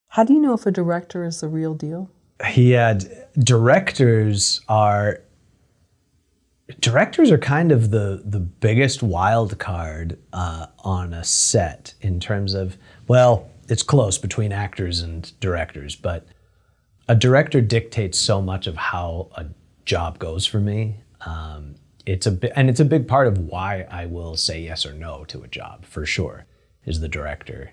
How do you know if a director is the real deal? Yeah, directors are kind of the biggest wild card on a set in terms of, well, it's close between actors and directors, but a director dictates so much of how a job goes for me. It's a big part of why I will say yes or no to a job, for sure, is the director.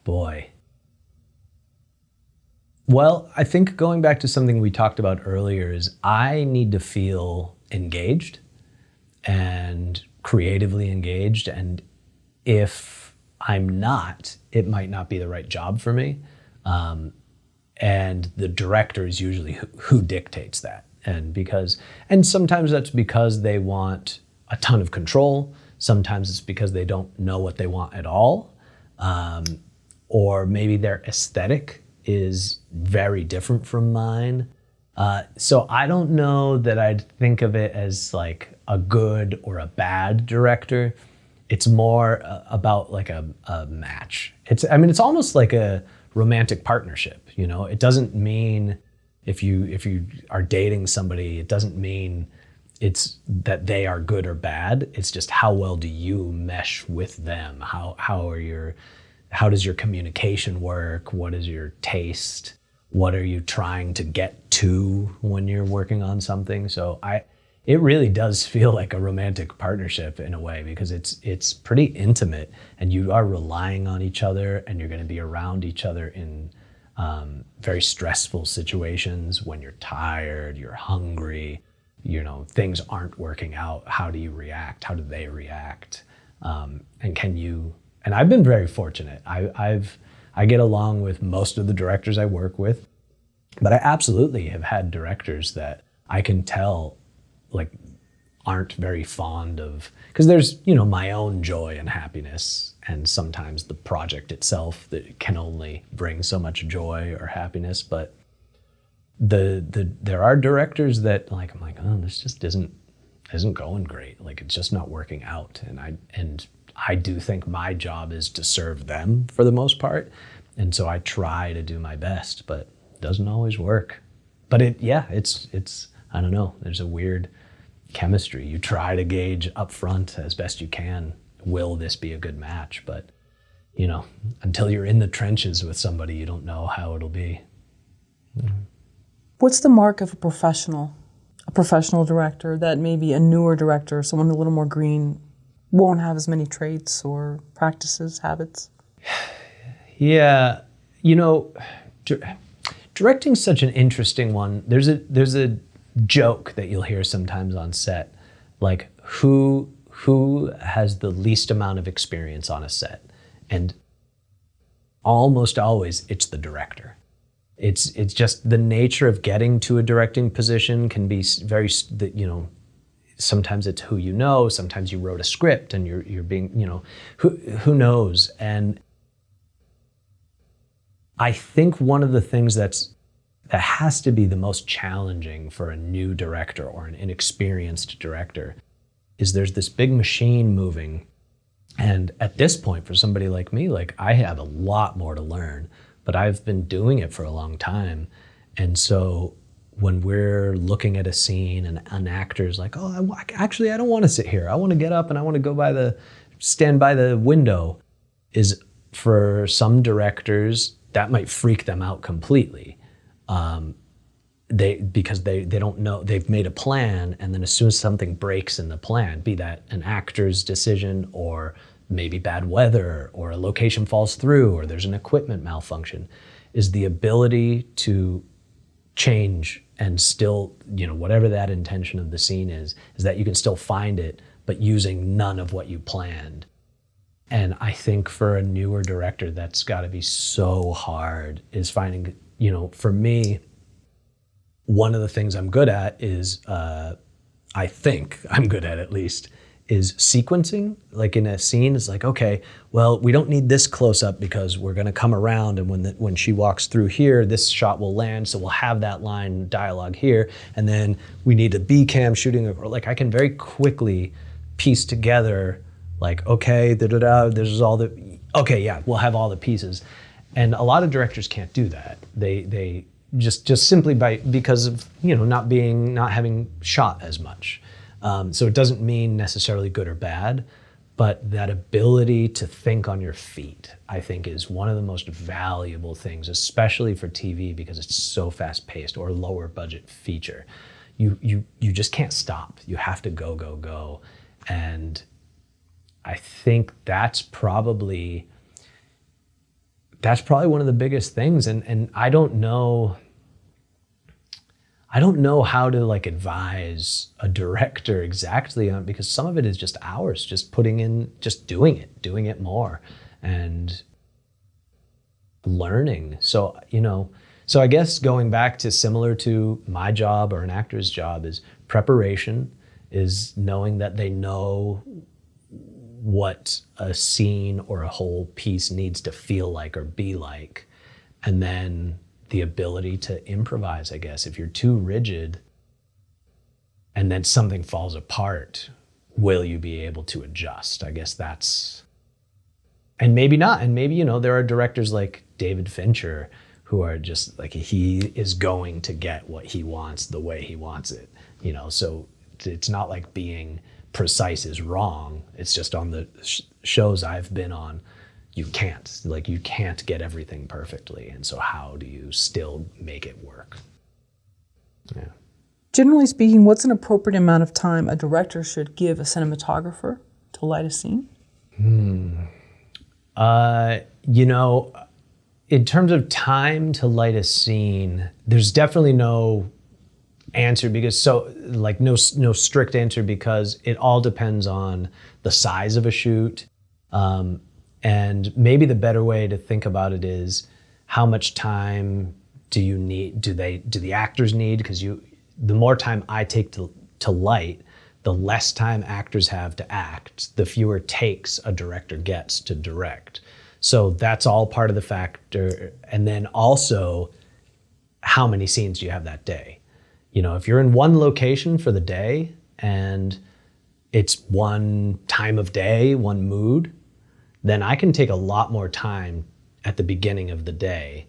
Boy. Well, I think going back to something we talked about earlier is I need to feel engaged and creatively engaged. And if I'm not, it might not be the right job for me. And the director is usually who dictates that. And sometimes that's because they want a ton of control. Sometimes it's because they don't know what they want at all. Or maybe their aesthetic is very different from mine. So I don't know that I'd think of it as like a good or a bad director. It's more about like a match. It's almost like a romantic partnership, you know? It doesn't mean if you are dating somebody, it doesn't mean it's that they are good or bad. It's just how well do you mesh with them? How does your communication work? What is your taste? What are you trying to get to when you're working on something? So it really does feel like a romantic partnership in a way, because it's pretty intimate and you are relying on each other and you're going to be around each other in very stressful situations when you're tired, you're hungry, you know, things aren't working out. How do you react? How do they react? And I've been very fortunate. I get along with most of the directors I work with, but I absolutely have had directors that I can tell like aren't very fond of, because there's, you know, my own joy and happiness, and sometimes the project itself that can only bring so much joy or happiness. But there are directors that like, I'm like, oh, this just isn't going great. Like, it's just not working out. And I do think my job is to serve them for the most part. And so I try to do my best, but it doesn't always work. But it's I don't know, there's a weird chemistry. You try to gauge up front as best you can, will this be a good match? But, you know, until you're in the trenches with somebody, you don't know how it'll be. What's the mark of a professional director that maybe a newer director, someone a little more green, won't have as many traits or practices, habits? Yeah, you know, directing's such an interesting one. There's a joke that you'll hear sometimes on set, like who has the least amount of experience on a set, and almost always it's the director. It's just the nature of getting to a directing position can be very, you know, sometimes it's who you know, sometimes you wrote a script and you're being, you know, who knows. And I think one of the things that has to be the most challenging for a new director or an inexperienced director is there's this big machine moving. And at this point, for somebody like me, like I have a lot more to learn, but I've been doing it for a long time. And so when we're looking at a scene and an actor's like, oh, actually, I don't want to sit here. I want to get up and I want to go stand by the window, is for some directors, that might freak them out completely. Because they don't know, they've made a plan, and then as soon as something breaks in the plan, be that an actor's decision or maybe bad weather or a location falls through or there's an equipment malfunction, is the ability to change and still, you know, whatever that intention of the scene is that you can still find it, but using none of what you planned. And I think for a newer director, that's got to be so hard, is finding, you know, for me, one of the things I'm good at is, I think I'm good at least, is sequencing. Like in a scene, it's like, okay, well, we don't need this close up because we're going to come around, and when she walks through here, this shot will land, so we'll have that line dialogue here, and then we need a B cam shooting, or like I can very quickly piece together Like, okay, this is all the, okay, yeah, we'll have all the pieces. And a lot of directors can't do that. They just simply because of, not having shot as much. So it doesn't mean necessarily good or bad, but that ability to think on your feet, I think, is one of the most valuable things, especially for TV, because it's so fast paced, or lower budget feature. You just can't stop. You have to go, go, go. And I think that's probably one of the biggest things. And I don't know how to like advise a director exactly on, because some of it is just hours, just doing it more and learning. So, so I guess going back to similar to my job or an actor's job is preparation, is knowing that they know what a scene or a whole piece needs to feel like or be like. And then the ability to improvise, I guess. If you're too rigid and then something falls apart, will you be able to adjust? I guess that's, and maybe not. And maybe, there are directors like David Fincher who are just like, he is going to get what he wants the way he wants it, so it's not like being precise is wrong. It's just on the shows I've been on, you can't get everything perfectly. And so how do you still make it work? Yeah. Generally speaking, what's an appropriate amount of time a director should give a cinematographer to light a scene? In terms of time to light a scene, there's definitely no answer, because no strict answer, because it all depends on the size of a shoot. And maybe the better way to think about it is, how much time do you need? Do the actors need? Because the more time I take to light, the less time actors have to act, the fewer takes a director gets to direct. So that's all part of the factor. And then also, how many scenes do you have that day? If you're in one location for the day and it's one time of day, one mood, then I can take a lot more time at the beginning of the day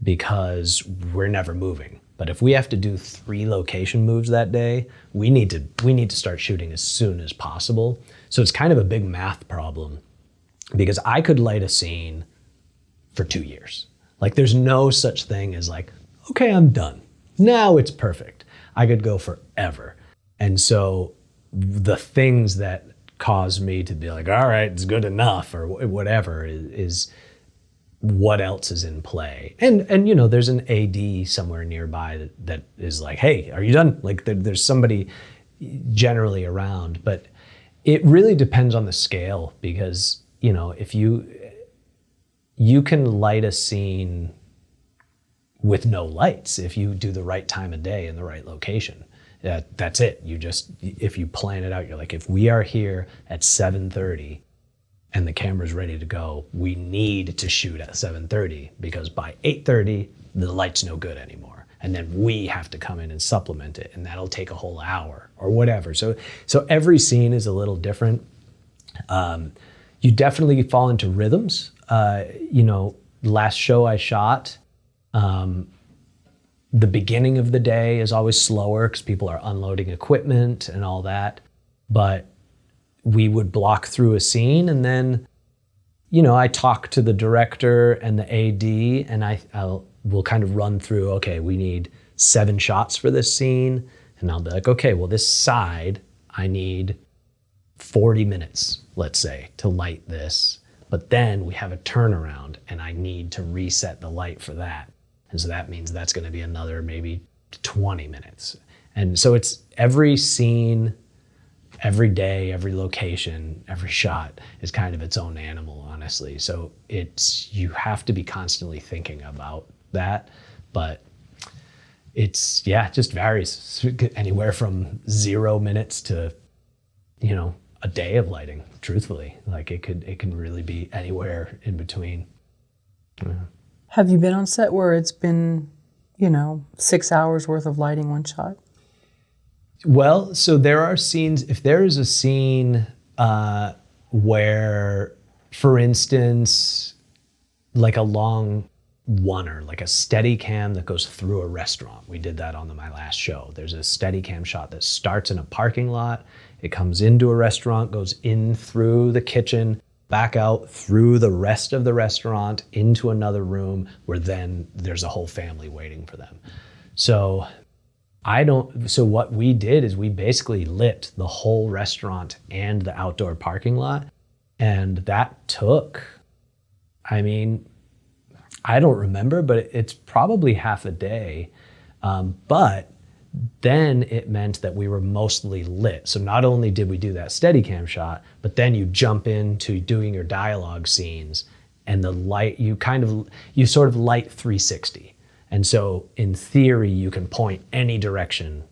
because we're never moving. But if we have to do 3 location moves that day, we need to start shooting as soon as possible. So it's kind of a big math problem, because I could light a scene for 2 years. Like, there's no such thing as like, okay, I'm done. Now it's perfect. I could go forever. And so the things that cause me to be like, all right, it's good enough, or whatever, is what else is in play. And there's an AD somewhere nearby that is like, hey, are you done? Like, there's somebody generally around. But it really depends on the scale, because if you can light a scene with no lights if you do the right time of day in the right location. That's it. If you plan it out, you're like, if we are here at 7:30 and the camera's ready to go, we need to shoot at 7:30, because by 8:30, the light's no good anymore. And then we have to come in and supplement it, and that'll take a whole hour or whatever. So every scene is a little different. You definitely fall into rhythms. Last show I shot, the beginning of the day is always slower because people are unloading equipment and all that. But we would block through a scene, and then, I talk to the director and the AD, and we'll kind of run through, okay, we need 7 shots for this scene. And I'll be like, okay, well, this side, I need 40 minutes, let's say, to light this. But then we have a turnaround, and I need to reset the light for that. And so that means that's going to be another maybe 20 minutes. And so it's every scene, every day, every location, every shot is kind of its own animal, honestly. So you have to be constantly thinking about that. But it just varies. Anywhere from 0 minutes to, a day of lighting, truthfully. Like, it can really be anywhere in between. Yeah. Have you been on set where it's been, 6 hours worth of lighting one shot? Well, so there are scenes, if there is a scene where, for instance, like a long oneer, like a steady cam that goes through a restaurant. We did that on my last show. There's a steady cam shot that starts in a parking lot. It comes into a restaurant, goes in through the kitchen, back out through the rest of the restaurant into another room where then there's a whole family waiting for them. So what we did is we basically lit the whole restaurant and the outdoor parking lot. And that took, I mean, I don't remember, but it's probably half a day. But then it meant that we were mostly lit. So not only did we do that Steadicam shot, but then you jump into doing your dialogue scenes and the light, you sort of light 360. And so in theory, you can point any direction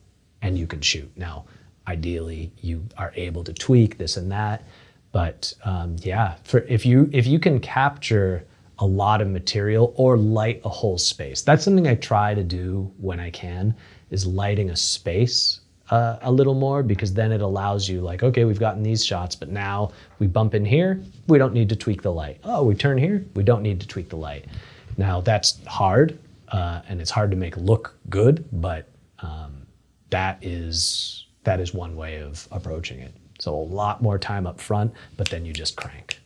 and you can shoot. Now, ideally, you are able to tweak this and that. But if you can capture a lot of material or light a whole space, that's something I try to do when I can, is lighting a space a little more, because then it allows you, like, okay, we've gotten these shots, but now we bump in here, we don't need to tweak the light. Oh, we turn here, we don't need to tweak the light. Now that's hard, and it's hard to make look good, but that is one way of approaching it. So a lot more time up front, but then you just crank.